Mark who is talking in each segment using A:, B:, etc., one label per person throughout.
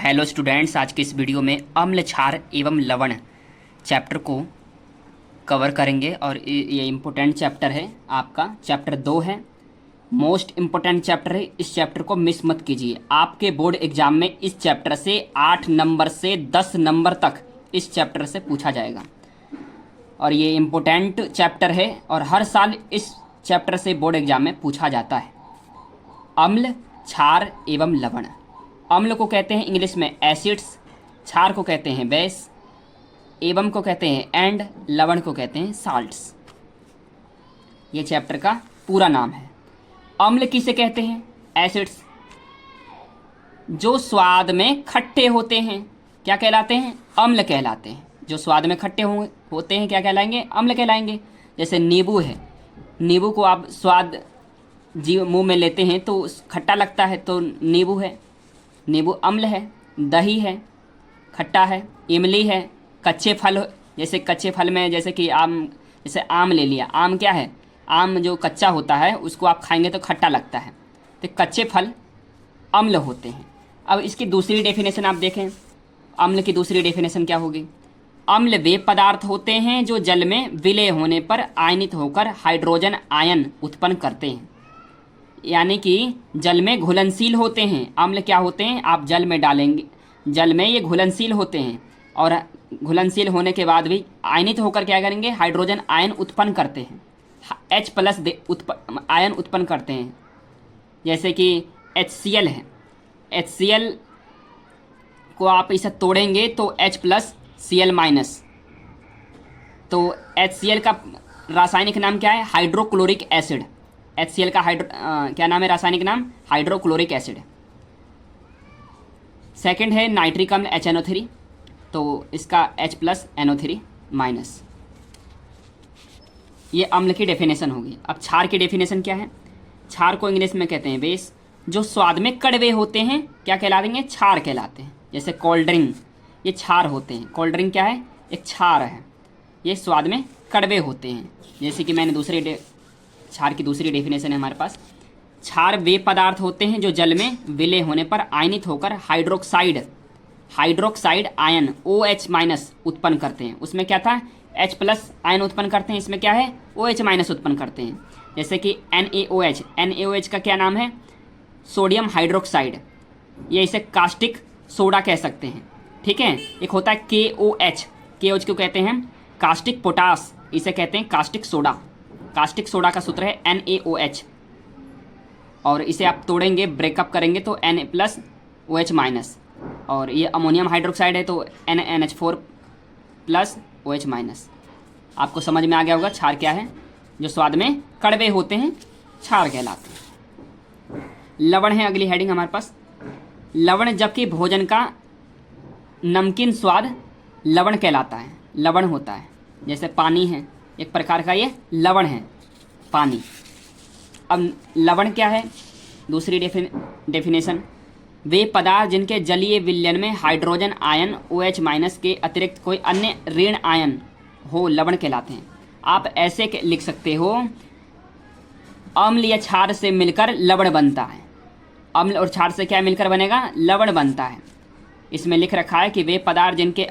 A: Hello students, आज के इस वीडियो में अम्ल, क्षार एवं लवण चैप्टर को कवर करेंगे और ये इम्पोर्टेंट चैप्टर है। आपका चैप्टर 2 है, मोस्ट इम्पोर्टेंट चैप्टर है। इस चैप्टर को मिस मत कीजिए। आपके बोर्ड एग्जाम में इस चैप्टर से 8 नंबर से 10 नंबर तक इस चैप्टर से पूछा जाएगा और ये इम्पोर्टेंट चैप्टर है और हर साल इस चैप्टर से बोर्ड एग्जाम में पूछा जाता है। अम्ल, क्षार एवं लवण। अम्ल को कहते हैं इंग्लिश में एसिड्स, क्षार को कहते हैं बेस, एवं को कहते हैं एंड, लवण को कहते हैं साल्ट्स। ये चैप्टर का पूरा नाम है। अम्ल किसे कहते हैं? एसिड्स। जो स्वाद में खट्टे होते हैं क्या कहलाते हैं? अम्ल कहलाते हैं। जो स्वाद में खट्टे होते हैं क्या कहलाएंगे? अम्ल कहलाएंगे। जैसे नींबू है, नींबू को आप स्वाद मुंह में लेते हैं तो खट्टा लगता है तो नींबू है, नींबू अम्ल है। दही है, खट्टा है। इमली है, कच्चे फल, जैसे कच्चे फल में जैसे कि आम, जैसे आम ले लिया। आम क्या है? आम जो कच्चा होता है उसको आप खाएंगे तो खट्टा लगता है, तो कच्चे फल अम्ल होते हैं। अब इसकी दूसरी डेफिनेशन आप देखें, अम्ल की दूसरी डेफिनेशन क्या होगी? अम्ल वे पदार्थ होते हैं जो जल में विलय होने पर आयनित होकर हाइड्रोजन आयन उत्पन्न करते हैं, यानी कि जल में घुलनशील होते हैं। अम्ल क्या होते हैं? आप जल में डालेंगे, जल में ये घुलनशील होते हैं और घुलनशील होने के बाद भी आयनित होकर क्या करेंगे? हाइड्रोजन आयन उत्पन्न करते हैं, H+ आयन उत्पन्न करते हैं। जैसे कि HCl है, HCl को आप इसे तोड़ेंगे तो H+Cl-। तो HCl का रासायनिक नाम क्या है? Hydrochloric acid. HCl का क्या नाम है? रासायनिक नाम हाइड्रोक्लोरिक एसिड। सेकंड है नाइट्रिक अम्ल HNO3, तो इसका H+NO3-। ये अम्ल की डेफिनेशन होगी। अब क्षार की डेफिनेशन क्या है? क्षार को इंग्लिश में कहते हैं बेस। जो स्वाद में कड़वे होते हैं क्या कहलाएंगे? क्षार कहलाते हैं। जैसे कोल्ड ड्रिंक, ये क्षार होते हैं। कोल्ड ड्रिंक क्या है? एक क्षार है, ये स्वाद में कड़वे होते हैं। जैसे कि मैंने क्षार की दूसरी डेफिनेशन है हमारे पास। क्षार वे पदार्थ होते हैं जो जल में विलय होने पर आयनित होकर हाइड्रोक्साइड आयन OH- उत्पन्न करते हैं। उसमें क्या था? H+ आयन उत्पन्न करते हैं, इसमें क्या है? OH- उत्पन्न करते हैं। जैसे कि NaOH का क्या नाम है? Sodium hydroxide. ये इसे कास्टिक सोडा कह सकते हैं, ठीक है। एक होता है KOH को कहते हैं कास्टिक पोटास, इसे कहते हैं कास्टिक सोडा। कास्टिक सोडा का सूत्र है NaOH और इसे आप तोड़ेंगे, ब्रेकअप करेंगे तो Na+OH-। और ये अमोनियम हाइड्रोक्साइड है तो NaNH4+OH-। आपको समझ में आ गया होगा क्षार क्या है। जो स्वाद में कड़वे होते हैं क्षार कहलाते हैं। लवण है अगली हेडिंग हमारे पास। लवण, जबकि भोजन का नमकीन स्वाद लवण कहलाता है, लवण होता है। जैसे पानी है, एक प्रकार का ये लवण है, पानी। अब लवण क्या है? दूसरी डेफिनेशन, वे पदार्थ जिनके जलीय विलयन में हाइड्रोजन आयन OH- के अतिरिक्त कोई अन्य ऋण आयन हो लवण कहलाते हैं। आप ऐसे लिख सकते हो, अम्ल या क्षार से मिलकर लवण बनता है। अम्ल और क्षार से क्या मिलकर बनेगा? लवण बनता है। इसमें लिख रखा है कि वे पदार्थ जिनके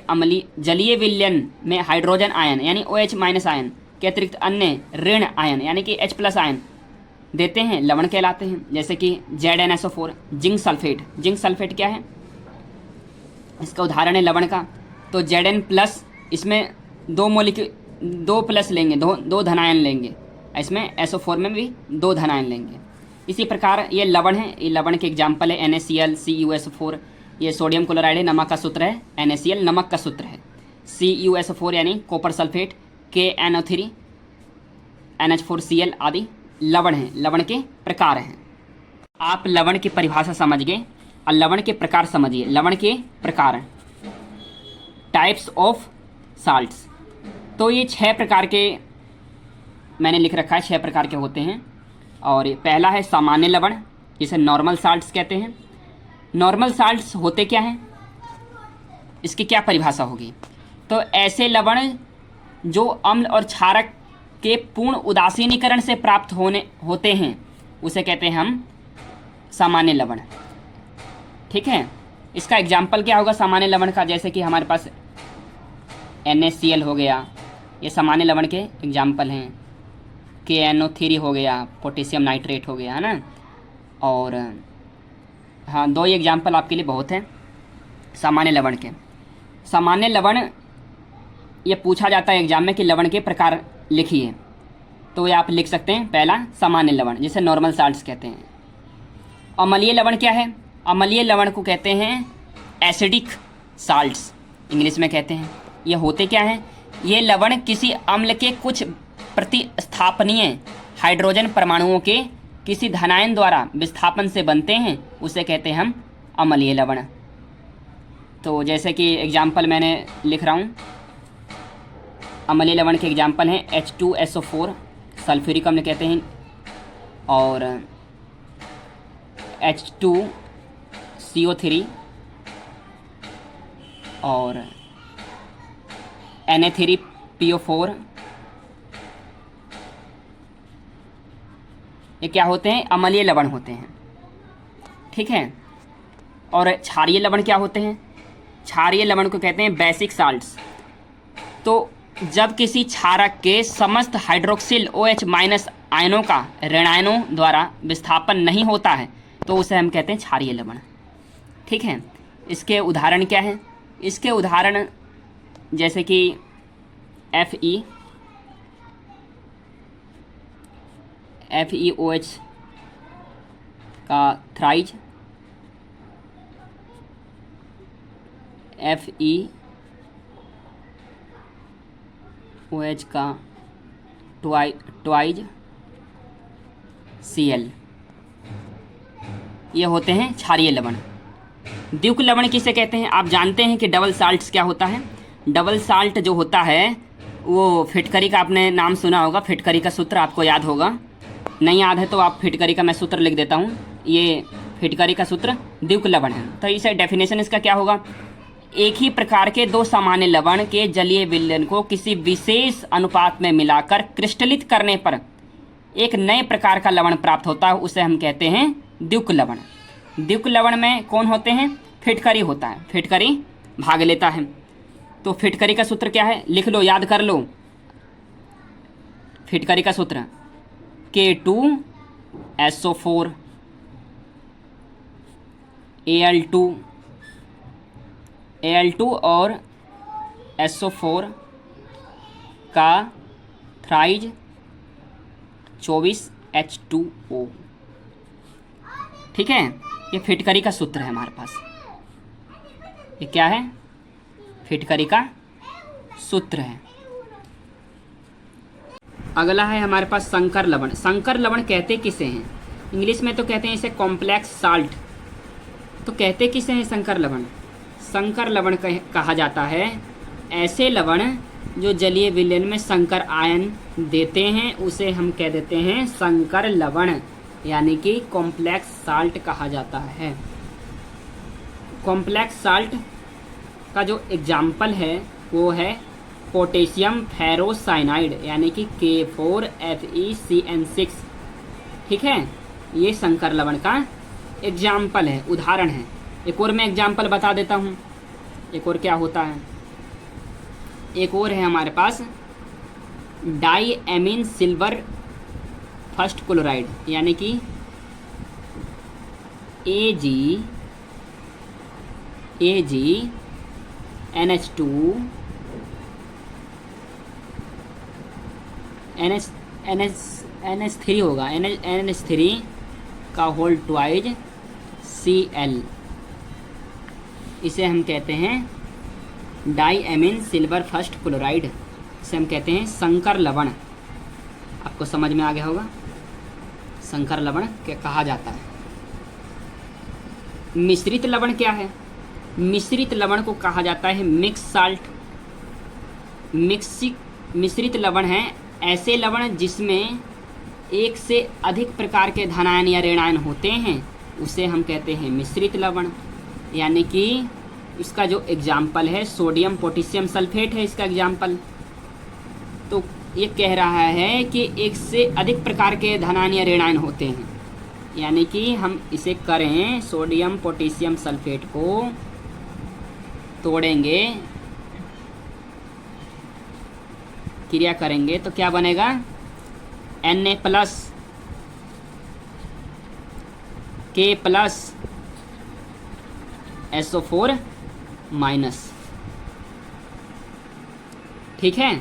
A: जलीय विलयन में हाइड्रोजन आयन यानी OH- आयन के अतिरिक्त अन्य ऋण आयन यानी कि H+ आयन देते हैं लवण कहलाते हैं। जैसे कि ZnSO4, zinc sulphate. Zinc sulphate क्या है? इसका उदाहरण है लवण का। तो Zn+, इसमें 2 प्लस लेंगे, दो धनायन लेंगे। इसमें SO4 में भी 2 धनायन लेंगे। इसी प्रकार ये लवण है। ये लवण के एग्जाम्पल है NaCl, CuSO4। ये सोडियम क्लोराइड है, नमक का सूत्र है। NaCl नमक का सूत्र है। CuSO4 यानी कॉपर सल्फेट, KNO3, NH4Cl आदि लवण हैं, लवण के प्रकार हैं। आप लवण की परिभाषा समझ गए और लवण के प्रकार समझिए। लवण के प्रकार, टाइप्स ऑफ साल्ट्स। तो ये 6 प्रकार के मैंने लिख रखा है, 6 प्रकार के होते हैं। और पहला है सामान्य लवण, जिसे नॉर्मल साल्ट्स कहते हैं। नॉर्मल साल्ट्स होते क्या हैं? इसकी क्या परिभाषा होगी? तो ऐसे लवण जो अम्ल और क्षारक के पूर्ण उदासीनीकरण से प्राप्त होते हैं उसे कहते हैं हम सामान्य लवण, ठीक है। इसका एग्जाम्पल क्या होगा सामान्य लवण का? जैसे कि हमारे पास NaCl हो गया, ये सामान्य लवण के एग्जाम्पल हैं। KNO3 हो गया, पोटेशियम नाइट्रेट हो गया, है ना। और हाँ, 2 एग्जाम्पल आपके लिए बहुत हैं सामान्य लवण के। सामान्य लवण ये पूछा जाता है एग्जाम में कि लवण के प्रकार लिखिए, तो ये आप लिख सकते हैं। पहला सामान्य लवण, जिसे नॉर्मल साल्ट्स कहते हैं। अम्लीय लवण क्या है? अम्लीय लवण को कहते हैं एसिडिक साल्ट्स, इंग्लिश में कहते हैं। ये होते क्या हैं? ये लवण किसी अम्ल के कुछ प्रतिस्थापनीय हाइड्रोजन परमाणुओं के किसी धनायन द्वारा विस्थापन से बनते हैं, उसे कहते हैं हम अम्लीय लवण। तो जैसे कि एग्जाम्पल मैंने लिख रहा हूँ, अम्लीय लवण के एग्जाम्पल हैं H2SO4 सल्फ्यूरिक अम्ल कहते हैं, और H2CO3 और Na3PO4। ये क्या होते हैं? अम्लीय लवण होते हैं, ठीक है। और क्षारीय लवण क्या होते हैं? क्षारीय लवण को कहते हैं बेसिक साल्ट्स। तो जब किसी क्षारक के समस्त हाइड्रोक्सिल OH- आयनों का ऋणायनों द्वारा विस्थापन नहीं होता है, तो उसे हम कहते हैं क्षारीय लवण, ठीक है। इसके उदाहरण क्या हैं? इसके उदाहरण जैसे कि FeOH का थ्राइज, FeOH का ट्वाइज Cl, ये होते हैं क्षारीय लवण। द्युक लवण किसे कहते हैं? आप जानते हैं कि डबल साल्ट्स क्या होता है? डबल साल्ट जो होता है वो फिटकरी का, आपने नाम सुना होगा, फिटकरी का सूत्र आपको याद होगा। नहीं याद है तो आप फिटकरी का मैं सूत्र लिख देता हूँ। ये फिटकरी का सूत्र द्युक लवण है। तो इसे डेफिनेशन इसका क्या होगा? एक ही प्रकार के 2 सामान्य लवण के जलीय विलयन को किसी विशेष अनुपात में मिलाकर क्रिस्टलित करने पर एक नए प्रकार का लवण प्राप्त होता है, उसे हम कहते हैं द्युक लवण। द्युक लवण में कौन होते हैं? फिटकरी होता है, फिटकरी भाग लेता है। तो फिटकरी का सूत्र क्या है? लिख लो, याद कर लो। फिटकरी का सूत्र K2SO4 Al2 और SO4 का थ्राइज 24H2O, ठीक है। ये फिटकरी का सूत्र है हमारे पास। ये क्या है? फिटकरी का सूत्र है। अगला है हमारे पास संकर लवण। संकर लवण कहते किसे हैं? इंग्लिश में तो कहते हैं इसे कॉम्प्लेक्स साल्ट। तो कहते किसे हैं संकर लवण? संकर लवण कहा जाता है ऐसे लवण जो जलीय विलयन में संकर आयन देते हैं, उसे हम कह देते हैं संकर लवण, यानी कि कॉम्प्लेक्स साल्ट कहा जाता है। कॉम्प्लेक्स साल्ट का जो एग्जाम्पल है वो है पोटेशियम फेरोसाइनाइड, यानी कि K4FeCN6, ठीक है। ये संकर लवण का एग्जाम्पल है, उदाहरण है। एक और मैं एग्जाम्पल बता देता हूँ, एक और क्या होता है। एक और है हमारे पास diamine silver first chloride, यानी कि AgNH2 NH3 होगा, NH3 का होल ट्वाइज Cl, इसे हम कहते हैं diamine silver first chloride, इसे हम कहते हैं संकर लवण। आपको समझ में आ गया होगा, संकर लवण क्या कहा जाता है। मिश्रित लवण क्या है? मिश्रित लवण को कहा जाता है मिक्स साल्ट। मिश्रित लवण है ऐसे लवण जिसमें एक से अधिक प्रकार के धनायन या ऋणायन होते हैं, उसे हम कहते हैं मिश्रित लवण। यानी कि इसका जो एग्जाम्पल है सोडियम पोटेशियम सल्फेट है इसका एग्जाम्पल। तो ये कह रहा है कि एक से अधिक प्रकार के धनायन या ऋणायन होते हैं, यानी कि हम इसे करें सोडियम पोटेशियम सल्फेट को तोड़ेंगे, क्रिया करेंगे तो क्या बनेगा, Na plus K plus SO4 minus. ठीक है,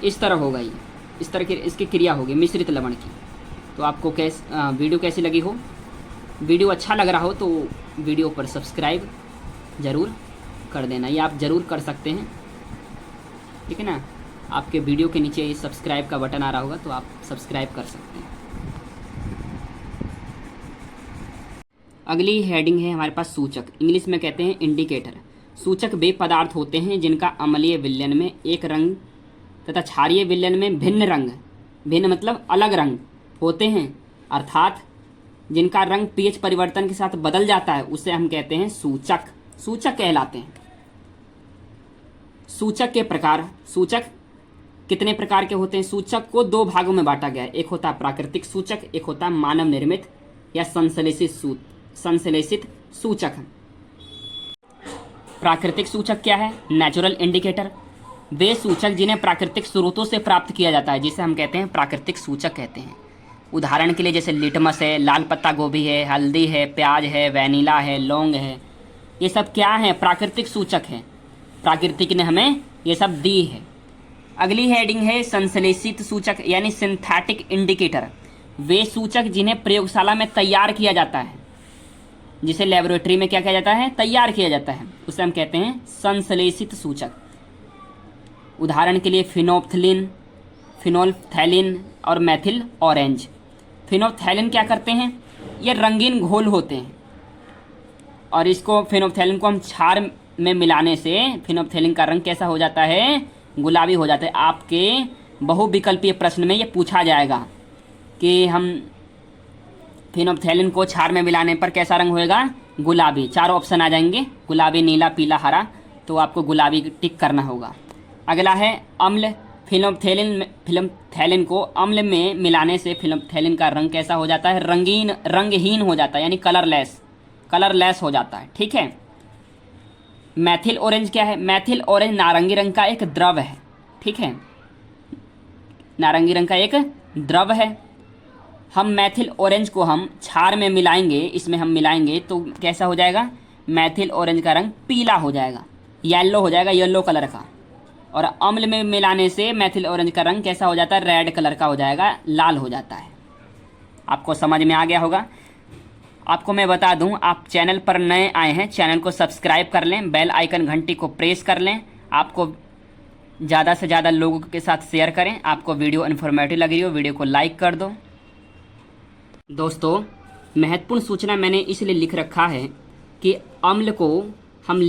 A: इस तरह होगा ये, इस तरह की इसकी क्रिया होगी मिश्रित लवण की। तो आपको वीडियो कैसी लगी हो, वीडियो अच्छा लग रहा हो तो वीडियो पर सब्सक्राइब ज़रूर कर देना, ये आप ज़रूर कर सकते हैं। ठीक है ना, आपके वीडियो के नीचे ये सब्सक्राइब का बटन आ रहा होगा तो आप सब्सक्राइब कर सकते हैं। अगली हेडिंग है हमारे पास सूचक, इंग्लिश में कहते हैं इंडिकेटर। सूचक वे पदार्थ होते हैं जिनका अम्लीय विलयन में एक रंग तथा क्षारीय विलयन में भिन्न रंग, भिन्न मतलब अलग रंग होते हैं, अर्थात जिनका रंग पीएच परिवर्तन के साथ बदल जाता है, उसे हम कहते हैं सूचक, सूचक कहलाते हैं। सूचक के प्रकार, सूचक कितने प्रकार के होते हैं? सूचक को दो भागों में बांटा गया है, एक होता है प्राकृतिक सूचक, एक होता है मानव निर्मित या संश्लेषित सूचक। प्राकृतिक सूचक क्या है? नेचुरल इंडिकेटर, वे सूचक जिन्हें प्राकृतिक स्रोतों से प्राप्त किया जाता है, जिसे हम कहते हैं प्राकृतिक सूचक कहते हैं। उदाहरण के लिए जैसे लिटमस है, लाल पत्ता गोभी है, हल्दी है, प्याज है, वैनिला है, लौंग है, ये सब क्या है? प्राकृतिक सूचक है, प्राकृतिक ने हमें ये सब दी है। अगली हेडिंग है संश्लेषित सूचक यानी सिंथेटिक इंडिकेटर, वे सूचक जिन्हें प्रयोगशाला में तैयार किया जाता है, जिसे लेबोरेटरी में क्या किया जाता है? तैयार किया जाता है, उसे हम कहते हैं संश्लेषित सूचक। उदाहरण के लिए फिनोल्फ्थैलिन, फिनोल्फ्थैलिन और मेथिल ऑरेंज। फिनोल्फ्थैलिन क्या करते हैं? ये रंगीन घोल होते हैं और इसको फिनोल्फ्थैलिन को हम क्षार में मिलाने से फिनोल्फ्थैलिन का रंग कैसा हो जाता है? गुलाबी हो जाता है। आपके बहुविकल्पीय प्रश्न में ये पूछा जाएगा कि हम फिनोल्फ्थैलिन को क्षार में मिलाने पर कैसा रंग होएगा? गुलाबी। चारों ऑप्शन आ जाएंगे, गुलाबी, नीला, पीला, हरा, तो आपको गुलाबी टिक करना होगा। अगला है अम्ल। फिनोल्फ्थैलिन को अम्ल में मिलाने से फिनोल्फ्थैलिन का रंग कैसा हो जाता है? रंगहीन हो जाता है, यानी कलरलेस हो जाता है। ठीक है। मैथिल ऑरेंज क्या है? मैथिल ऑरेंज नारंगी रंग का एक द्रव है। ठीक है, नारंगी रंग का एक द्रव है। हम मैथिल ऑरेंज को हम क्षार में मिलाएंगे, इसमें हम मिलाएंगे तो कैसा हो जाएगा? मैथिल ऑरेंज का रंग पीला हो जाएगा, येलो हो जाएगा, येलो कलर का। और अम्ल में मिलाने से मैथिल ऑरेंज का रंग कैसा हो जाता है? रेड कलर का हो जाएगा, लाल हो जाता है। आपको समझ में आ गया होगा। आपको मैं बता दूं, आप चैनल पर नए आए हैं, चैनल को सब्सक्राइब कर लें, बेल आइकन घंटी को प्रेस कर लें, आपको ज़्यादा से ज़्यादा लोगों के साथ शेयर करें। आपको वीडियो इन्फॉर्मेटिव लग रही हो, वीडियो को लाइक कर दो। दोस्तों, महत्वपूर्ण सूचना मैंने इसलिए लिख रखा है कि अम्ल को हम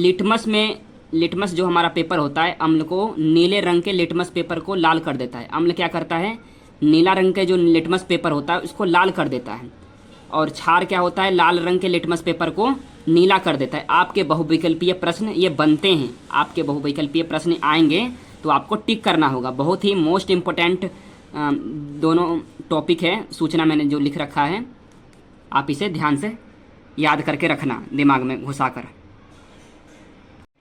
A: लिटमस जो हमारा पेपर होता है, अम्ल को नीले रंग के लिटमस पेपर को लाल कर देता है। अम्ल क्या करता है? नीला रंग के जो लिटमस पेपर होता है उसको लाल कर देता है, और क्षार क्या होता है? लाल रंग के लिटमस पेपर को नीला कर देता है। आपके बहुविकल्पीय प्रश्न ये बनते हैं, आपके बहुविकल्पीय प्रश्न आएंगे तो आपको टिक करना होगा। बहुत ही मोस्ट इम्पोर्टेंट दोनों टॉपिक है, सूचना मैंने जो लिख रखा है, आप इसे ध्यान से याद करके रखना, दिमाग में घुसाकर।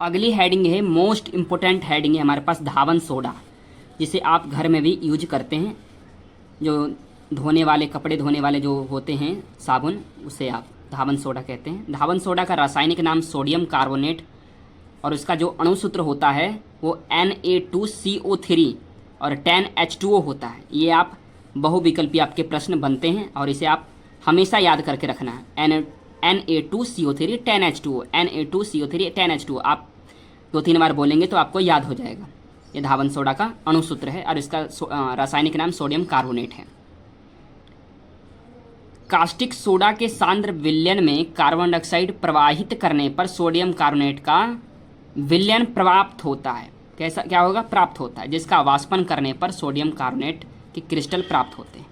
A: अगली हेडिंग है मोस्ट इम्पोर्टेंट हेडिंग है हमारे पास धावन सोडा, जिसे आप घर में भी यूज करते हैं। जो धोने वाले, कपड़े धोने वाले जो होते हैं साबुन, उसे आप धावन सोडा कहते हैं। धावन सोडा का रासायनिक नाम सोडियम कार्बोनेट और उसका जो अणुसूत्र होता है वो Na2CO3 और 10H2O होता है। ये आप बहुविकल्पी आपके प्रश्न बनते हैं और इसे आप हमेशा याद करके रखना है। Na2CO3 10H2O, Na2CO3 10H2O आप 2-3 बार बोलेंगे तो आपको याद हो जाएगा। ये धावन सोडा का अणुसूत्र है और इसका रासायनिक नाम सोडियम कार्बोनेट है। कास्टिक सोडा के सांद्र विलयन में कार्बन डाइऑक्साइड प्रवाहित करने पर सोडियम कार्बोनेट का विलयन प्राप्त होता है। कैसा क्या होगा? प्राप्त होता है, जिसका वाष्पन करने पर सोडियम कार्बोनेट के क्रिस्टल प्राप्त होते हैं।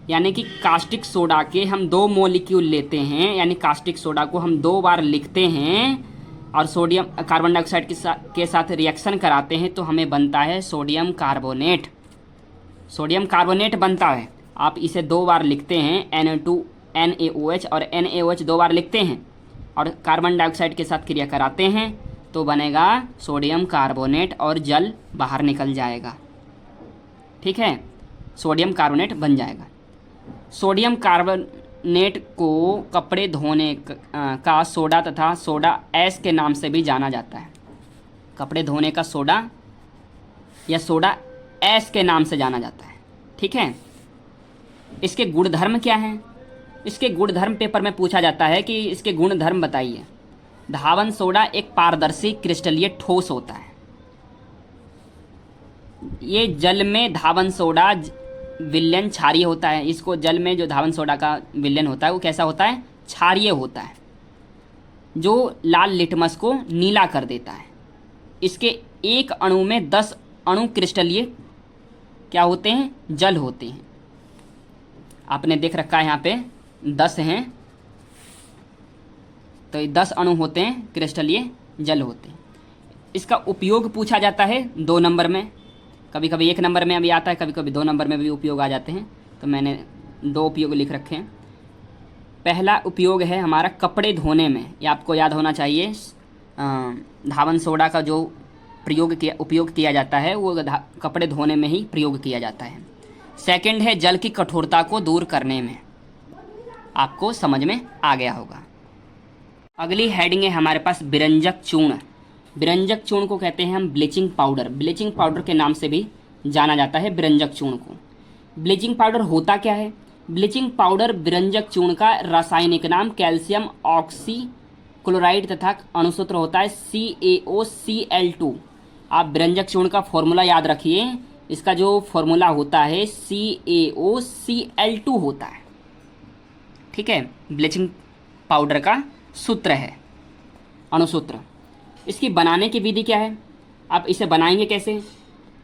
A: यानी कि कास्टिक सोडा के हम 2 मॉलिक्यूल लेते हैं, यानी कास्टिक सोडा को हम 2 बार लिखते हैं और सोडियम कार्बन डाइऑक्साइड के साथ रिएक्शन कराते हैं तो हमें बनता है सोडियम कार्बोनेट। सोडियम कार्बोनेट बनता है। आप इसे 2 बार लिखते हैं, Na2NaOH और NaOH 2 बार लिखते हैं और कार्बन डाइऑक्साइड के साथ क्रिया कराते हैं तो बनेगा सोडियम कार्बोनेट और जल बाहर निकल जाएगा। ठीक है, सोडियम कार्बोनेट बन जाएगा। सोडियम कार्बोनेट को कपड़े धोने का सोडा तथा सोडा ऐश के नाम से भी जाना जाता है। कपड़े धोने का सोडा या सोडा ऐश के नाम से जाना जाता है। ठीक है, इसके गुणधर्म क्या हैं? इसके गुणधर्म पेपर में पूछा जाता है कि इसके गुणधर्म बताइए। धावन सोडा एक पारदर्शी क्रिस्टलीय ठोस होता है। ये जल में धावन सोडा विलयन क्षारीय होता है। इसको जल में जो धावन सोडा का विलयन होता है वो कैसा होता है? क्षारीय होता है, जो लाल लिटमस को नीला कर देता है। इसके एक अणु में 10 अणु क्रिस्टलीय क्या होते हैं? जल होते हैं। आपने देख रखा है यहाँ पे 10 हैं, तो ये 10 अणु होते हैं, क्रिस्टलीय जल होते हैं। इसका उपयोग पूछा जाता है 2 नंबर में, कभी कभी 1 नंबर में भी आता है, कभी कभी 2 नंबर में भी उपयोग आ जाते हैं। तो मैंने 2 उपयोग लिख रखे हैं। पहला उपयोग है हमारा कपड़े धोने में, ये आपको याद होना चाहिए। धावन सोडा का जो उपयोग किया जाता है वो कपड़े धोने में ही प्रयोग किया जाता है। सेकंड है जल की कठोरता को दूर करने में। आपको समझ में आ गया होगा। अगली हेडिंग है हमारे पास बिरंजक चूर्ण। बिरंजक चूर्ण को कहते हैं हम ब्लीचिंग पाउडर। ब्लीचिंग पाउडर के नाम से भी जाना जाता है बिरंजक चूर्ण को। ब्लीचिंग पाउडर होता क्या है? ब्लीचिंग पाउडर बिरंजक चूर्ण का रासायनिक नाम कैल्शियम ऑक्सीक्लोराइड तथा अणुसूत्र होता है CaOCl2। आप बिरंजक चूर्ण का फॉर्मूला याद रखिए। इसका जो फॉर्मूला होता है CaOCl2 होता है। ठीक है, ब्लीचिंग पाउडर का सूत्र है, अणुसूत्र। इसकी बनाने की विधि क्या है? आप इसे बनाएंगे कैसे?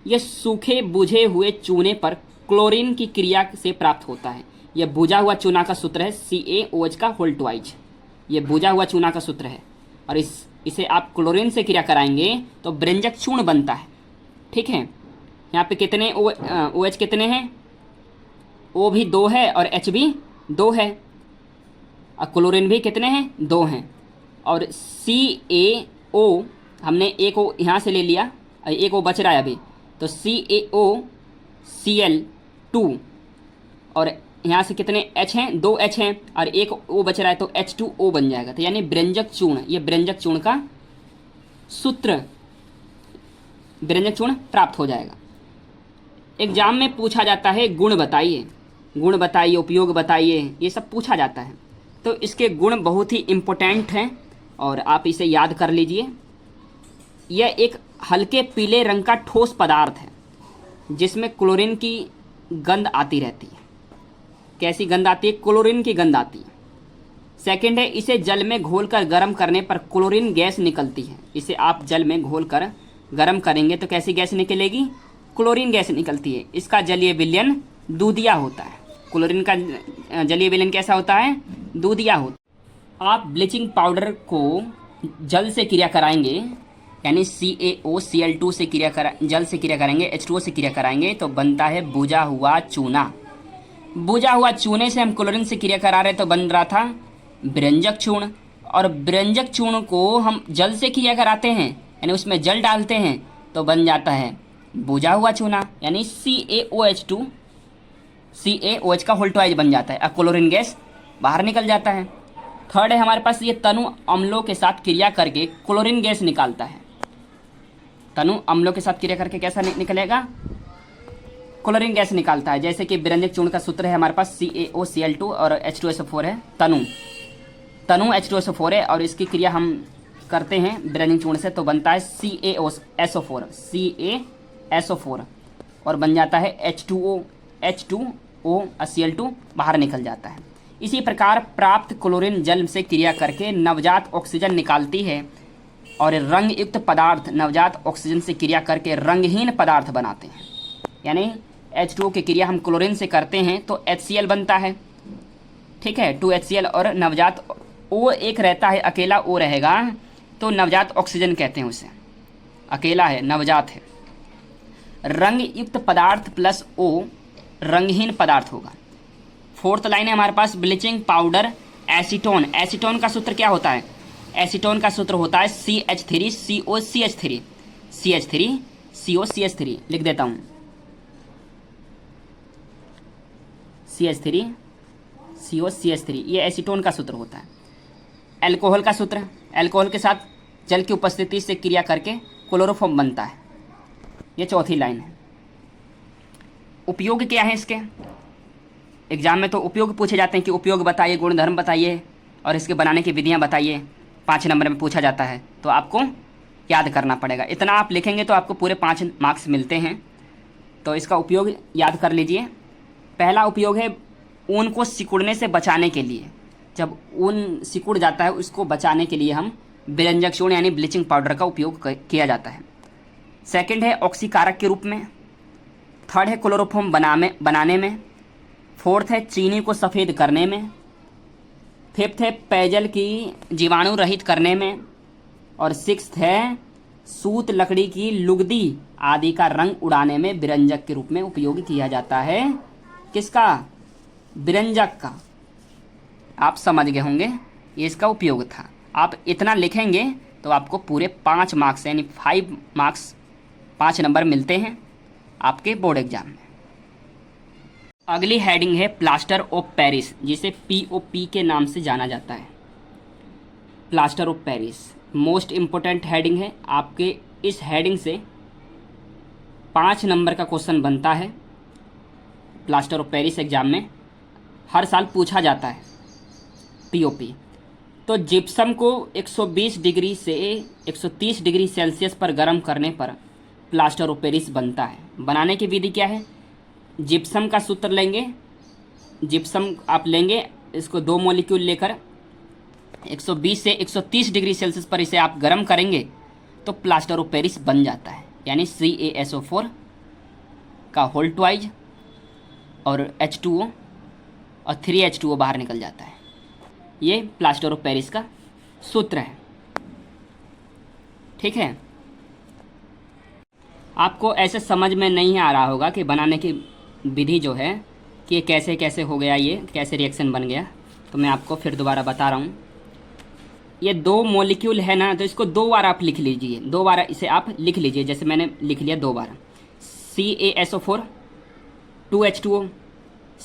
A: यह सूखे बुझे हुए चूने पर क्लोरीन की क्रिया से प्राप्त होता है। यह बुझा हुआ चूना का सूत्र है CaOH का होल ट्वाइस। ये बुझा हुआ चूना का सूत्र है और इसे आप क्लोरीन से क्रिया कराएंगे तो बिरंजक चूर्ण बनता है। ठीक है, यहाँ पे कितने OH कितने हैं? O भी 2 है और H भी 2 है और क्लोरीन भी कितने हैं? 2 हैं। और CaO हमने एक O यहाँ से ले लिया और एक O बच रहा है अभी, तो CaOCl2 और यहाँ से कितने H हैं? 2 H हैं और एक O बच रहा है तो H2O बन जाएगा। तो यानी बिरंजक चूर्ण, ये बिरंजक चूर्ण का सूत्र, बिरंजक चूर्ण प्राप्त हो जाएगा। एग्जाम में पूछा जाता है गुण बताइए, गुण बताइए, उपयोग बताइए, ये सब पूछा जाता है। तो इसके गुण बहुत ही इम्पोर्टेंट हैं और आप इसे याद कर लीजिए। यह एक हल्के पीले रंग का ठोस पदार्थ है जिसमें क्लोरीन की गंध आती रहती है। कैसी गंध आती है? क्लोरीन की गंध आती है। सेकंड है, इसे जल में घोलकर गर्म करने पर क्लोरीन गैस निकलती है। इसे आप जल में घोलकर गर्म करेंगे तो कैसी गैस निकलेगी? क्लोरीन गैस निकलती है। इसका जलीय विलयन दूधिया होता है। क्लोरीन का जलीय विलयन कैसा होता है? दूधिया होता है। आप ब्लीचिंग पाउडर को जल से क्रिया कराएंगे, यानी CaOCl2 से जल से क्रिया करेंगे, H2O से क्रिया कराएंगे तो बनता है बुझा हुआ चूना। बुझा हुआ चूने से हम क्लोरीन से क्रिया करा रहे तो बन रहा था बिरंजक चूर्ण। और बिरंजक चूर्ण को हम जल से क्रिया कराते हैं, यानी उसमें जल डालते हैं तो बन जाता है बुझा हुआ चूना, यानी CaOH2, CaOH का होल ट्वाइस बन जाता है। अब क्लोरीन गैस बाहर निकल जाता है। थर्ड है हमारे पास, ये तनु अम्लों के साथ क्रिया करके क्लोरीन गैस निकालता है। तनु अम्लों के साथ क्रिया करके कैसा निकलेगा? क्लोरीन गैस निकालता है। जैसे कि बिरंजक चूर्ण का सूत्र है हमारे पास CaOCl2 और H2SO4 है। तनु H2SO4 है और इसकी क्रिया हम करते हैं बिरंजक चूर्ण से तो बनता है CaSO4 और बन जाता है H2O और Cl2 बाहर निकल जाता है। इसी प्रकार प्राप्त क्लोरीन जल से क्रिया करके नवजात ऑक्सीजन निकालती है और रंग युक्त पदार्थ नवजात ऑक्सीजन से क्रिया करके रंगहीन पदार्थ बनाते हैं। यानी H2O की क्रिया हम क्लोरीन से करते हैं तो HCl बनता है। ठीक है, 2HCl और नवजात O एक रहता है, अकेला O रहेगा तो नवजात ऑक्सीजन कहते हैं उसे, अकेला है, नवजात है। रंग युक्त पदार्थ प्लस O रंगहीन पदार्थ होगा। फोर्थ लाइन है हमारे पास, ब्लीचिंग पाउडर एसीटोन। एसीटोन का सूत्र क्या होता है? एसीटोन का सूत्र होता है CH3COCH3, CH3COCH3 लिख देता हूँ, CH3COCH3, ये एसीटोन का सूत्र होता है। अल्कोहल का सूत्र, अल्कोहल के साथ जल की उपस्थिति से क्रिया करके क्लोरोफॉर्म बनता है। ये चौथी लाइन है। उपयोग क्या है इसके? एग्जाम में तो उपयोग पूछे जाते हैं कि उपयोग बताइए, गुणधर्म बताइए और इसके बनाने की विधियां बताइए, 5 नंबर में पूछा जाता है। तो आपको याद करना पड़ेगा, इतना आप लिखेंगे तो आपको पूरे 5 मार्क्स मिलते हैं। तो इसका उपयोग याद कर लीजिए। पहला उपयोग है ऊन को सिकुड़ने से बचाने के लिए। जब ऊन सिकुड़ जाता है उसको बचाने के लिए हम विरंजक चूर्ण यानी ब्लीचिंग पाउडर का उपयोग किया जाता है। सेकंड है ऑक्सीकारक के रूप में। थर्ड है क्लोरोफॉर्म बनाने में। फोर्थ है चीनी को सफ़ेद करने में। फिफ्थ है पेयजल की जीवाणु रहित करने में। और सिक्स्थ है सूत, लकड़ी की लुगदी आदि का रंग उड़ाने में विरंजक के रूप में उपयोग किया जाता है। किसका? विरंजक का। आप समझ गए होंगे ये इसका उपयोग था। आप इतना लिखेंगे तो आपको पूरे 5 मार्क्स यानी 5 मार्क्स 5 नंबर मिलते हैं आपके बोर्ड एग्जाम में। अगली हेडिंग है प्लास्टर ऑफ पेरिस, जिसे POP के नाम से जाना जाता है। Plaster of Paris most important heading है। आपके इस हेडिंग से 5 नंबर का क्वेश्चन बनता है। प्लास्टर ऑफ पेरिस एग्जाम में हर साल पूछा जाता है POP। तो जिप्सम को 120 डिग्री से 130 डिग्री सेल्सियस पर गर्म करने पर प्लास्टर ऑफ पेरिस बनता है। बनाने की विधि क्या है? जिप्सम का सूत्र लेंगे, जिप्सम आप लेंगे, इसको 2 मॉलिक्यूल लेकर 120 से 130 डिग्री सेल्सियस पर इसे आप गर्म करेंगे तो प्लास्टर ऑफ पेरिस बन जाता है। यानी CaSO4 का होल ट्वाइज और H2O और 3H2O बाहर निकल जाता है। ये प्लास्टर ऑफ पेरिस का सूत्र है। ठीक है, आपको ऐसे समझ में नहीं आ रहा होगा कि बनाने की विधि जो है कि कैसे कैसे हो गया, ये कैसे रिएक्शन बन गया। तो मैं आपको फिर दोबारा बता रहा हूँ। ये 2 मॉलिक्यूल है ना, तो इसको 2 बार आप लिख लीजिए, 2 बार इसे आप लिख लीजिए। जैसे मैंने लिख लिया 2 बार, CaSO4 2H2O,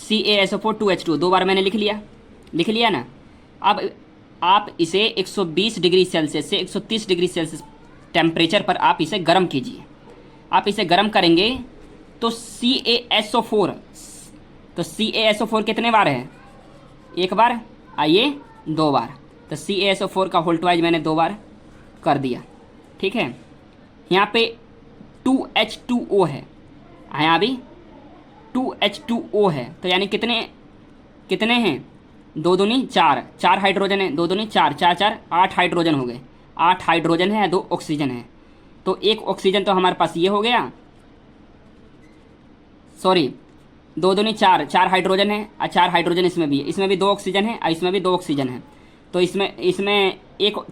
A: CaSO4 2H2O, 2 बार मैंने लिख लिया ना। अब आप इसे 120 डिग्री सेल्सियस से 130 डिग्री सेल्सियस टेम्परेचर पर आप इसे गर्म कीजिए। आप इसे गर्म करेंगे तो CaSO4, तो CaSO4 कितने बार है? 1 बार, आइए 2 बार। तो CaSO4 का होल ट्वाइज मैंने 2 बार कर दिया। ठीक है, यहाँ पे 2H2O है, यहाँ भी 2H2O है। तो यानी कितने हैं? 2 दूनी 4, 4 हाइड्रोजन है, 2 दूनी 4, 4 4 8 हाइड्रोजन हो गए। 8 हाइड्रोजन है, 2 ऑक्सीजन है। तो 1 ऑक्सीजन तो हमारे पास ये हो गया, सॉरी 2 दूनी 4, 4 हाइड्रोजन है और 4 हाइड्रोजन इसमें भी है, इसमें भी 2 ऑक्सीजन है और इसमें भी 2 ऑक्सीजन है। तो इसमें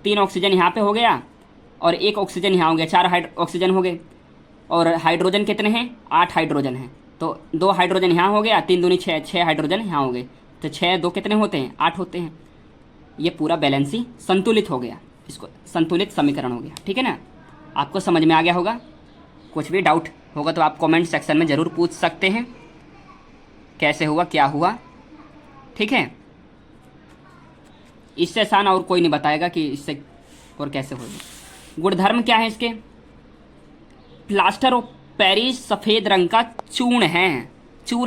A: 3 ऑक्सीजन यहाँ पे हो गया और 1 ऑक्सीजन यहाँ हो गया, 4 ऑक्सीजन हो गए। और हाइड्रोजन कितने हैं? 8 हाइड्रोजन है। तो 2 हाइड्रोजन यहाँ हो गया, 3 दूनी 6, 6 हाइड्रोजन यहाँ हो गए। तो 6 2 कितने होते हैं? 8 होते हैं। ये पूरा बैलेंसी संतुलित हो गया, इसको संतुलित समीकरण हो गया। ठीक है ना, आपको समझ में आ गया होगा। कुछ भी डाउट होगा तो आप कमेंट सेक्शन में ज़रूर पूछ सकते हैं, कैसे हुआ, क्या हुआ। ठीक है, इससे आसान और कोई नहीं बताएगा कि इससे और कैसे होगा। गुणधर्म क्या है इसके? प्लास्टर ऑफ पेरिस सफ़ेद रंग का चूर्ण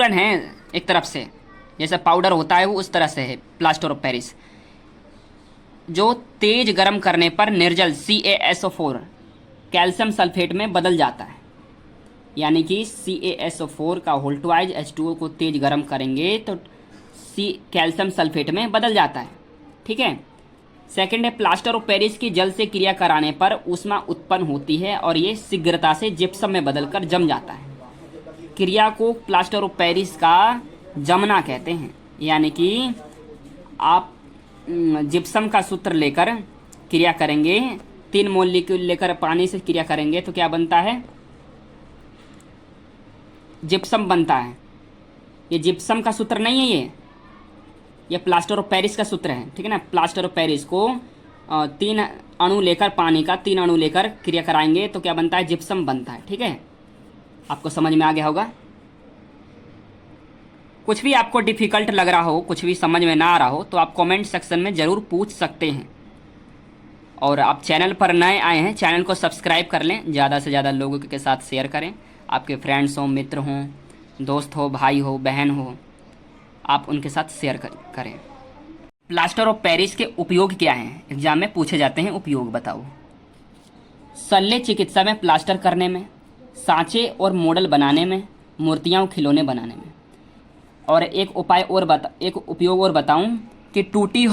A: है एक तरफ से, जैसे पाउडर होता है वो उस तरह से है प्लास्टर ऑफ पेरिस, जो तेज गर्म करने पर निर्जल CaSO4 कैल्शियम सल्फेट में बदल जाता है। यानी कि CaSO4 का होल ट्वाइज H2O को तेज गर्म करेंगे तो कैल्शियम सल्फेट में बदल जाता है। ठीक है। सेकंड है, प्लास्टर ऑफ पेरिस की जल से क्रिया कराने पर ऊष्मा उत्पन्न होती है और ये शीघ्रता से जिप्सम में बदलकर जम जाता है। क्रिया को प्लास्टर ऑफ पेरिस का जमना कहते हैं। यानी कि आप जिप्सम का सूत्र लेकर क्रिया करेंगे, 3 मॉलिक्यूल लेकर पानी से क्रिया करेंगे तो क्या बनता है? जिप्सम बनता है। ये जिप्सम का सूत्र नहीं है, ये प्लास्टर ऑफ पेरिस का सूत्र है। ठीक है ना। प्लास्टर ऑफ पेरिस को तीन अणु लेकर पानी का 3 अणु लेकर क्रिया कराएंगे तो क्या बनता है, जिप्सम बनता है। ठीक है, आपको समझ में आ गया होगा। कुछ भी आपको डिफ़िकल्ट लग रहा हो, कुछ भी समझ में ना आ रहा हो तो आप कमेंट सेक्शन में ज़रूर पूछ सकते हैं। और आप चैनल पर नए आए हैं, चैनल को सब्सक्राइब कर लें, ज़्यादा से ज़्यादा लोगों के साथ शेयर करें। आपके फ्रेंड्स हों, मित्र हों, दोस्त हो, भाई हो, बहन हो, आप उनके साथ शेयर करें। प्लास्टर ऑफ पेरिस के उपयोग क्या हैं, एग्जाम में पूछे जाते हैं, उपयोग बताओ। शल्य चिकित्सा में प्लास्टर करने में, सांचे और मॉडल बनाने में, मूर्तियाँ और खिलौने बनाने में। और एक उपयोग और बताऊं कि टूटी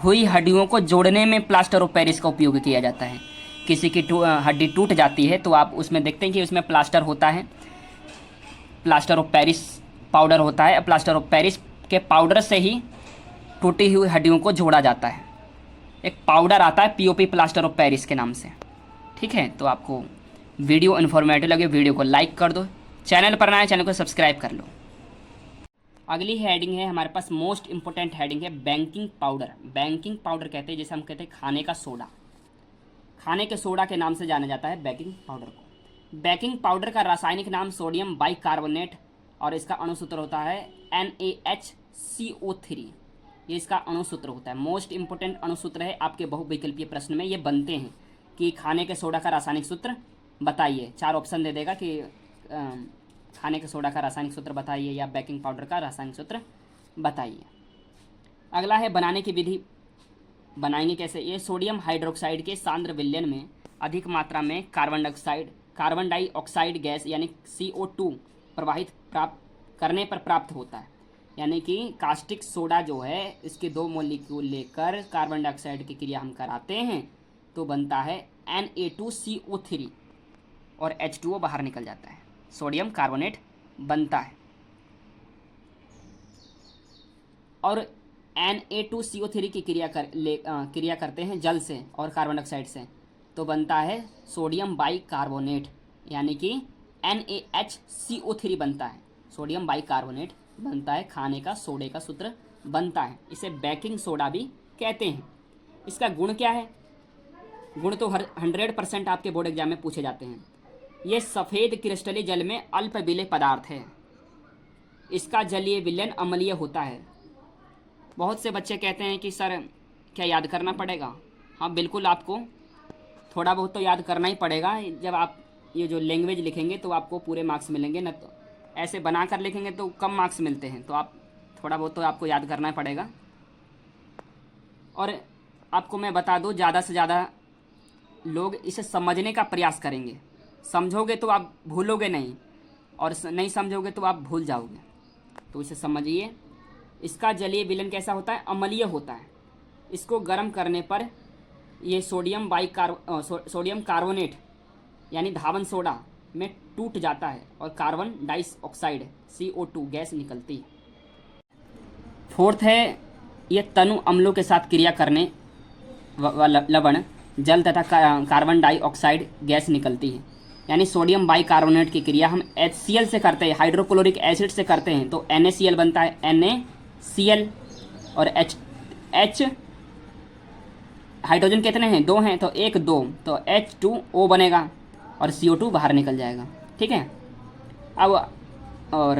A: हुई हड्डियों को जोड़ने में प्लास्टर ऑफ पेरिस का उपयोग किया जाता है। किसी की हड्डी टूट जाती है तो आप उसमें देखते हैं कि उसमें प्लास्टर होता है, प्लास्टर ऑफ पेरिस पाउडर होता है। प्लास्टर ऑफ पेरिस के पाउडर से ही टूटी हुई हड्डियों को जोड़ा जाता है। एक पाउडर आता है पीओपी, प्लास्टर ऑफ पेरिस के नाम से। ठीक है, तो आपको वीडियो इन्फॉर्मेटिव लगे, वीडियो को लाइक कर दो, चैनल पर नया, चैनल को सब्सक्राइब कर लो। अगली हेडिंग है हमारे पास, मोस्ट इंपॉर्टेंट हेडिंग है बेकिंग पाउडर। बेकिंग पाउडर कहते हैं, जैसे हम कहते हैं खाने का सोडा, खाने के सोडा के नाम से जाना जाता है बेकिंग पाउडर को। बेकिंग पाउडर का रासायनिक नाम सोडियम बाइकार्बोनेट और इसका अणुसूत्र होता है NaHCO3। ये इसका अणुसूत्र होता है। मोस्ट इंपॉर्टेंट अणुसूत्र है, आपके बहुविकल्पीय प्रश्न में ये बनते हैं कि खाने के सोडा का रासायनिक सूत्र बताइए। 4 ऑप्शन दे देगा कि खाने के सोडा का रासायनिक सूत्र बताइए या बेकिंग पाउडर का रासायनिक सूत्र बताइए। अगला है बनाने की विधि, बनाएंगे कैसे। ये सोडियम हाइड्रोक्साइड के सांद्र विलयन में अधिक मात्रा में कार्बन डाइऑक्साइड गैस यानी CO2 प्रवाहित करने पर प्राप्त होता है। यानी कि कास्टिक सोडा जो है, इसके 2 मॉलिक्यूल लेकर कार्बन डाइऑक्साइड की क्रिया हम कराते हैं तो बनता है Na2CO3 और H2O बाहर निकल जाता है, सोडियम कार्बोनेट बनता है। और Na2CO3 की क्रिया करते हैं जल से और कार्बन डाइऑक्साइड से तो बनता है सोडियम बाइकार्बोनेट, यानी कि NaHCO3 बनता है, सोडियम बाइकार्बोनेट बनता है, खाने का सोडे का सूत्र बनता है। इसे बेकिंग सोडा भी कहते हैं। इसका गुण क्या है, गुण तो 100% आपके बोर्ड एग्जाम में पूछे जाते हैं। ये सफ़ेद क्रिस्टली जल में अल्प विलेय पदार्थ है। इसका जलीय विलयन अम्लीय होता है। बहुत से बच्चे कहते हैं कि सर क्या याद करना पड़ेगा। हाँ बिल्कुल, आपको थोड़ा बहुत तो याद करना ही पड़ेगा। जब आप ये जो लैंग्वेज लिखेंगे तो आपको पूरे मार्क्स मिलेंगे, न तो ऐसे बना कर लिखेंगे तो कम मार्क्स मिलते हैं। तो आप थोड़ा बहुत तो आपको याद करना पड़ेगा। और आपको मैं बता दूँ, ज़्यादा से ज़्यादा लोग इसे समझने का प्रयास करेंगे। समझोगे तो आप भूलोगे नहीं, और नहीं समझोगे तो आप भूल जाओगे। तो इसे समझिए। इसका जलीय विलयन कैसा होता है, अम्लीय होता है। इसको गर्म करने पर ये सोडियम कार्बोनेट यानी धावन सोडा में टूट जाता है और कार्बन डाइऑक्साइड CO2 गैस निकलती है। 4th है, ये तनु अम्लों के साथ क्रिया करने लवण जल तथा कार्बन डाइऑक्साइड गैस निकलती है। यानी सोडियम बाइकार्बोनेट की क्रिया हम HCl से करते हैं, हाइड्रोक्लोरिक एसिड से करते हैं तो NaCl बनता है, NaCl और H हाइड्रोजन कितने हैं, 2 हैं तो 1 2 तो H2O बनेगा और CO2 बाहर निकल जाएगा। ठीक है, अब और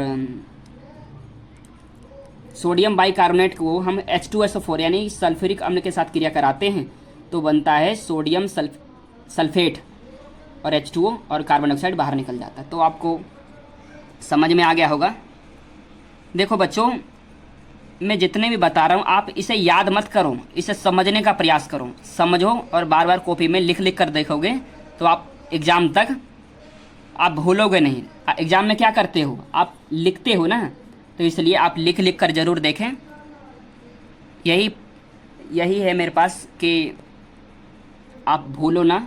A: सोडियम बाइकार्बोनेट को हम H2SO4 यानी सल्फ्यूरिक अम्ल के साथ क्रिया कराते हैं तो बनता है सोडियम सल्फेट और H2O और कार्बन डाइऑक्साइड बाहर निकल जाता है। तो आपको समझ में आ गया होगा। देखो बच्चों, मैं जितने भी बता रहा हूँ आप इसे याद मत करो, इसे समझने का प्रयास करो। समझो और बार बार कॉपी में लिख लिख कर देखोगे तो आप एग्ज़ाम तक आप भूलोगे नहीं। एग्ज़ाम में क्या करते हो, आप लिखते हो ना, तो इसलिए आप लिख लिख कर ज़रूर देखें। यही है मेरे पास कि आप भूलो ना।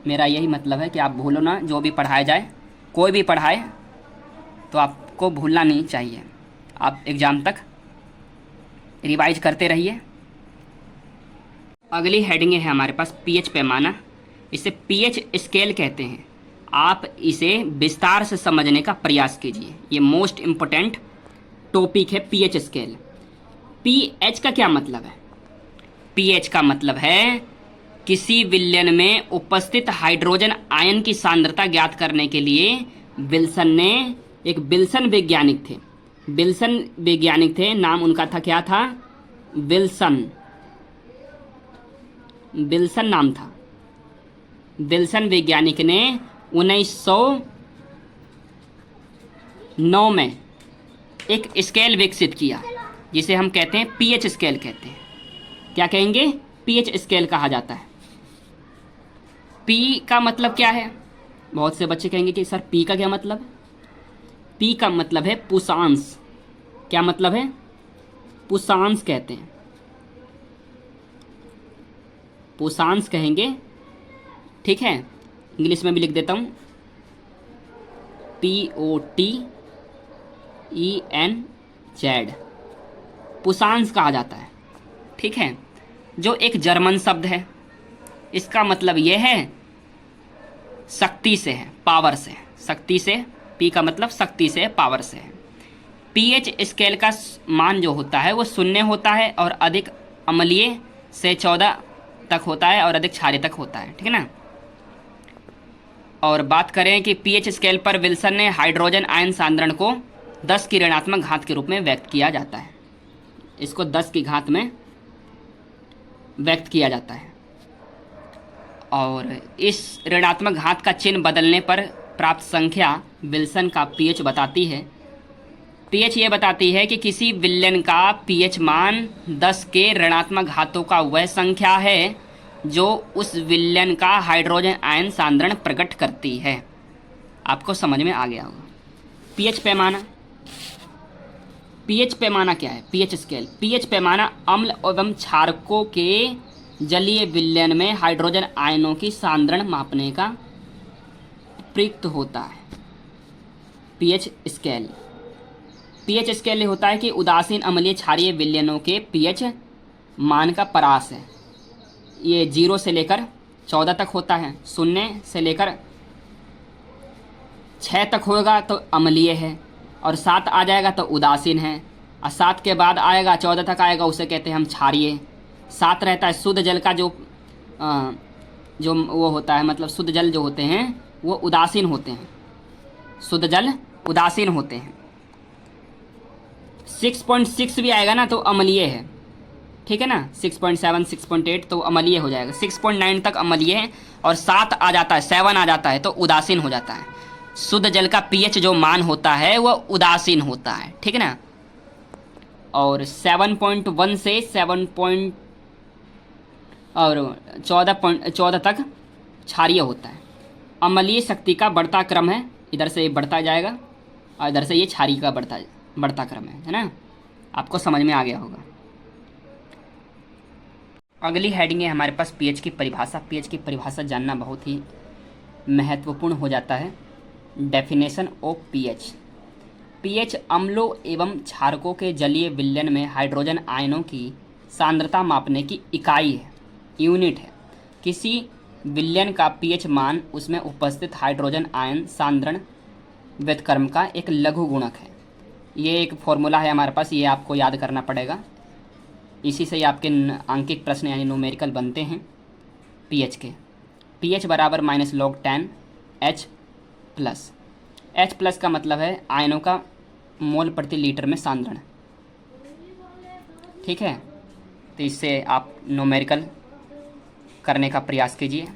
A: मेरा यही मतलब है कि आप भूलो ना। जो भी पढ़ाया जाए, कोई भी पढ़ाए तो आपको भूलना नहीं चाहिए। आप एग्ज़ाम तक रिवाइज करते रहिए। अगली हेडिंग है हमारे पास पीएच पैमाना। इसे पीएच स्केल कहते हैं। आप इसे विस्तार से समझने का प्रयास कीजिए। ये मोस्ट इम्पोर्टेंट टॉपिक है पीएच स्केल। पीएच का क्या मतलब है? पीएच का मतलब है किसी विलयन में उपस्थित हाइड्रोजन आयन की सांद्रता ज्ञात करने के लिए विल्सन ने, एक विल्सन वैज्ञानिक थे, विल्सन वैज्ञानिक थे, नाम उनका था, क्या था? विल्सन, विल्सन नाम था। विल्सन वैज्ञानिक ने 1909 में एक स्केल विकसित किया जिसे हम कहते हैं पीएच स्केल कहते हैं। क्या कहेंगे? पीएच स्केल कहा जाता है। पी का मतलब क्या है? बहुत से बच्चे कहेंगे कि सर पी का क्या मतलब है? पी का मतलब है पुशांश। क्या मतलब है? पुशांश कहते हैं, पुशांश कहेंगे, ठीक है। इंग्लिश में भी लिख देता हूं, POTENZ, पुशांश कहा जाता है, ठीक है। जो एक जर्मन शब्द है, इसका मतलब यह है शक्ति से है, पावर से, शक्ति से। पी का मतलब शक्ति से, पावर से है। पीएच स्केल का मान जो होता है वो 0 होता है और अधिक अम्लीय से 14 तक होता है और अधिक क्षारीय तक होता है, ठीक है ना। और बात करें कि पीएच स्केल पर विल्सन ने हाइड्रोजन आयन सांद्रण को 10 की ऋणात्मक घात के रूप में व्यक्त किया जाता है। इसको 10 की घात में व्यक्त किया जाता है और इस ऋणात्मक घात का चिन्ह बदलने पर प्राप्त संख्या विल्सन का पीएच बताती है। पीएच ये बताती है कि किसी विलयन का पीएच मान 10 के ऋणात्मक घातों का वह संख्या है जो उस विलयन का हाइड्रोजन आयन सांद्रण प्रकट करती है। आपको समझ में आ गया होगा। पीएच पैमाना, पीएच पैमाना क्या है? पीएच स्केल, पीएच पैमाना अम्ल एवं क्षारकों के जलीय विलयन में हाइड्रोजन आयनों की सांद्रण मापने का प्रयुक्त होता है। पीएच स्केल, पीएच स्केल ये होता है कि उदासीन अम्लीय क्षारीय विलयनों के पीएच मान का परास है। ये 0 से लेकर 14 तक होता है, 0 से लेकर 6 तक होगा तो अम्लीय है, और 7 आ जाएगा तो उदासीन है, और 7 के बाद आएगा 14 तक आएगा उसे कहते हैं हम क्षारीय। 7 रहता है शुद्ध जल का, जो वो होता है, मतलब शुद्ध जल जो होते हैं वो उदासीन होते हैं, शुद्ध जल उदासीन होते हैं। 6.6 भी आएगा ना तो अम्लीय है, ठीक है ना। 6.7, 6.8 तो अम्लीय हो जाएगा। 6.9 तक अम्लीय है और 7 आ जाता है, 7 आ जाता है तो उदासीन हो जाता है। शुद्ध जल का पीएच जो मान होता है वह उदासीन होता है, ठीक है ना। और 7.1 से 14 तक क्षारीय होता है। अम्लीय शक्ति का बढ़ता क्रम है, इधर से बढ़ता जाएगा और इधर से ये क्षारीय का बढ़ता क्रम है ना। आपको समझ में आ गया होगा। अगली हेडिंग है हमारे पास पीएच की परिभाषा। पीएच की परिभाषा जानना बहुत ही महत्वपूर्ण हो जाता है। Definition of pH. पीएच अम्लों एवं क्षारकों के जलीय विलयन में हाइड्रोजन आयनों की सांद्रता मापने की इकाई है, यूनिट है। किसी विलयन का पीएच मान उसमें उपस्थित हाइड्रोजन आयन सांद्रण व्युत्क्रम का एक लघु गुणक है। ये एक फॉर्मूला है हमारे पास, ये आपको याद करना पड़ेगा। इसी से ही आपके आंकिक प्रश्न यानी न्यूमेरिकल बनते हैं पीएच के। पीएच बराबर -log10 H plus. H plus का मतलब है आयनों का मोल प्रति लीटर में सांद्रण, ठीक है। तो इससे आप न्यूमेरिकल करने का प्रयास कीजिए।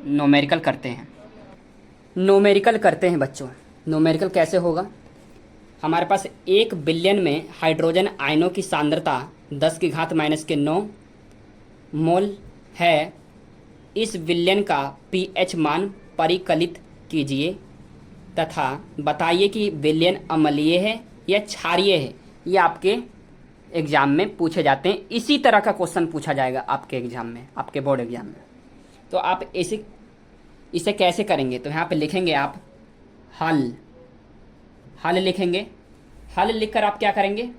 A: न्यूमेरिकल करते हैं बच्चों। न्यूमेरिकल कैसे होगा? हमारे पास 1 बिलियन में हाइड्रोजन आयनों की सांद्रता 10 की घात -9 मोल है। इस विलयन का पीएच मान परिकलित कीजिए तथा बताइए कि विलयन अम्लीय है या क्षारीय है। ये आपके एग्ज़ाम में पूछे जाते हैं। इसी तरह का क्वेश्चन पूछा जाएगा आपके एग्ज़ाम में, आपके बोर्ड एग्ज़ाम में। तो आप इसे कैसे करेंगे? तो यहाँ पे लिखेंगे आप हल लिखेंगे। हल लिखकर आप क्या करेंगे?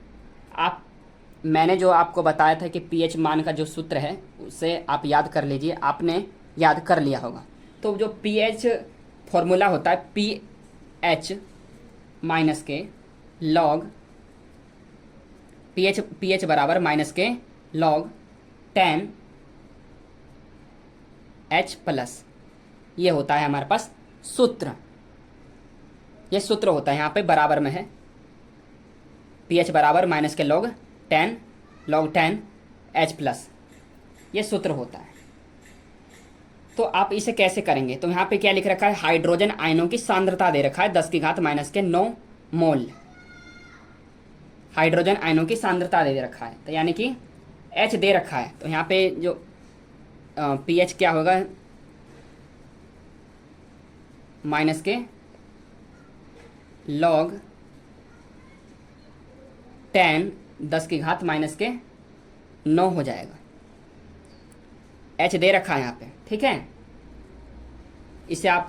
A: मैंने जो आपको बताया था कि पीएच मान का जो सूत्र है उसे आप याद कर लीजिए। आपने याद कर लिया होगा। तो जो पीएच फॉर्मूला होता है पीएच माइनस के लॉग पीएच बराबर -के log 10 H+, ये होता है हमारे पास सूत्र। ये सूत्र होता है, यहाँ पे बराबर में है pH बराबर माइनस के log 10 H+, ये सूत्र होता है। तो आप इसे कैसे करेंगे, तो यहाँ पे क्या लिख रखा है, हाइड्रोजन आयनों की सांद्रता दे रखा है 10⁻⁻9 मोल, हाइड्रोजन आयनों की सांद्रता दे रखा है, तो यानी कि H दे रखा है। तो यहाँ पे जो pH क्या होगा, माइनस के log 10⁻⁻9 हो जाएगा। H दे रखा है यहाँ पे, ठीक है। इसे आप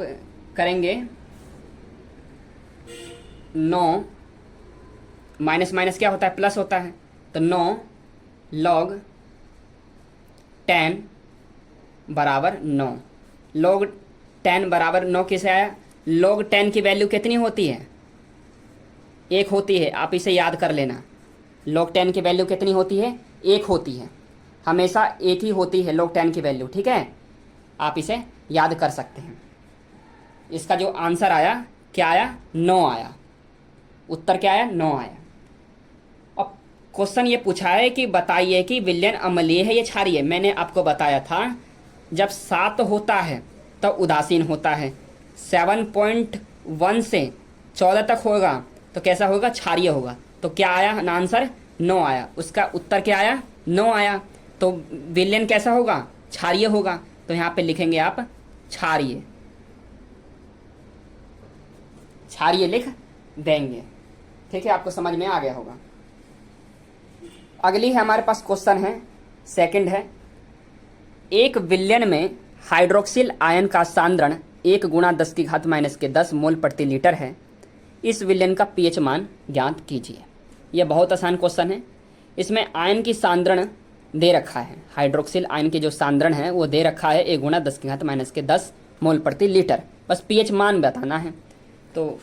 A: करेंगे 9 माइनस माइनस क्या होता है, प्लस होता है, तो 9 log 10 बराबर 9, log 10 बराबर 9 किसे आया, log 10 की वैल्यू कितनी होती है, 1 होती है। आप इसे याद कर लेना, log 10 की वैल्यू कितनी होती है, 1 होती है, हमेशा 1 ही होती है log 10 की वैल्यू, ठीक है। आप इसे याद कर सकते हैं। इसका जो आंसर आया क्या आया, 9 आया, उत्तर क्या आया, 9 आया। अब क्वेश्चन ये पूछा है कि बताइए कि विलयन अम्लीय है या क्षारीय है। मैंने आपको बताया था जब 7 होता है तब उदासीन होता है, 7.1 से 14 तक होगा तो कैसा होगा, क्षारीय होगा। तो क्या आया आंसर, 9 आया, उसका उत्तर क्या आया, 9 आया। तो विलयन कैसा होगा, क्षारीय होगा। तो यहाँ पे लिखेंगे आप क्षारीय, क्षारीय लिख देंगे, ठीक है। आपको समझ में आ गया होगा। अगली है हमारे पास क्वेश्चन है, सेकंड है, एक विलयन में हाइड्रोक्सिल आयन का सांद्रण 1 × 10⁻⁻10 मोल प्रति लीटर है। इस विलयन का pH मान ज्ञात कीजिए। यह बहुत आसान क्वेश्चन है। इसमें आयन की सांद्रण दे रखा है, हाइड्रोक्सिल आयन की जो सांद्रण है वो दे रखा है 1 × 10⁻�10 मोल प्रति लीटर। बस pH मान बताना है, तो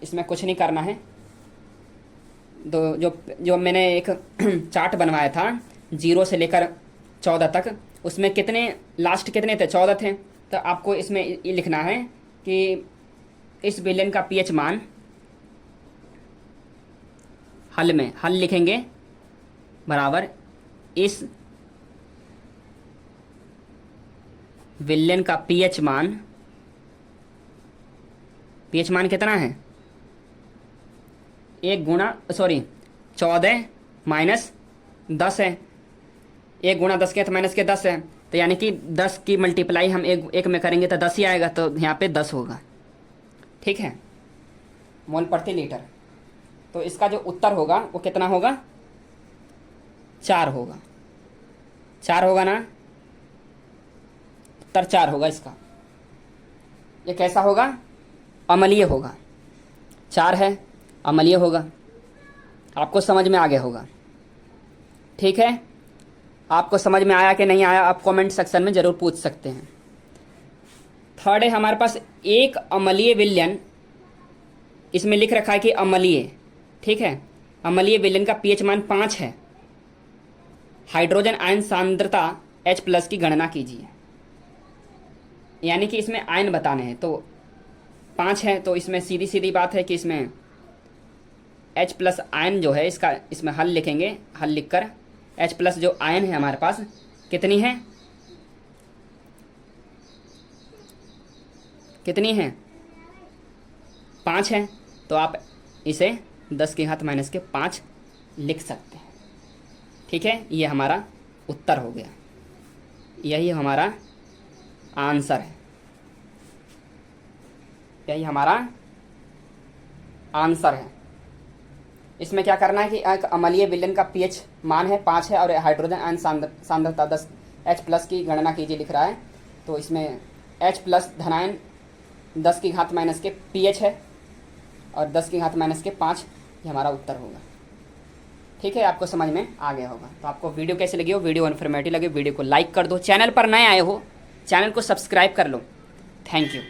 A: इसमें कुछ नहीं करना है। तो जो मैंने एक चार्ट बनवाया था 0 से लेकर 14 तक, उसमें कितने लास्ट कितने थे, 14 थे। तो आपको इसमें ये लिखना है कि इस विलयन का pH मान हल में, हल लिखेंगे बराबर इस विलयन का pH मान, pH मान कितना है, 14 माइनस 10 है, 1 × 10⁻⁻10 है। तो यानी कि 10 की मल्टीप्लाई हम एक में करेंगे तो 10 ही आएगा, तो यहाँ पे 10 होगा, ठीक है, मोल प्रति लीटर। तो इसका जो उत्तर होगा वो कितना होगा, 4 होगा, 4 होगा ना, उत्तर 4 होगा इसका। ये कैसा होगा, अम्लीय होगा, 4 है, अम्लीय होगा। आपको समझ में आ गया होगा, ठीक है। आपको समझ में आया कि नहीं आया, आप कमेंट सेक्शन में ज़रूर पूछ सकते हैं। थर्ड है हमारे पास एक अम्लीय विलयन, इसमें लिख रखा है कि अम्लीय, ठीक है। अम्लीय विलयन का pH मान 5 है, हाइड्रोजन आयन सांद्रता H+ की गणना कीजिए। यानी कि इसमें आयन बताने हैं, तो 5 है, तो इसमें सीधी सीधी बात है कि इसमें H+ आयन जो है इसका, इसमें हल लिखेंगे, हल लिखकर H+ जो आयन है हमारे पास कितनी है, कितनी है, 5 है। तो आप इसे 10⁻⁻5 लिख सकते हैं, ठीक है। ये हमारा उत्तर हो गया, यही हमारा आंसर है, यही हमारा आंसर है। इसमें क्या करना है कि एक अम्लीय विलयन का pH मान है 5 है और हाइड्रोजन आयन सांद्रता 10 H+ की गणना कीजिए लिख रहा है। तो इसमें H+ धनायन 10⁻⁻ के pH है और 10⁻⁻5 ये हमारा उत्तर होगा, ठीक है। आपको समझ में आ गया होगा। तो आपको वीडियो कैसे लगी हो, वीडियो इन्फॉर्मेटिव लगे, वीडियो को लाइक कर दो, चैनल पर नए आए हो चैनल को सब्सक्राइब कर लो। Thank you.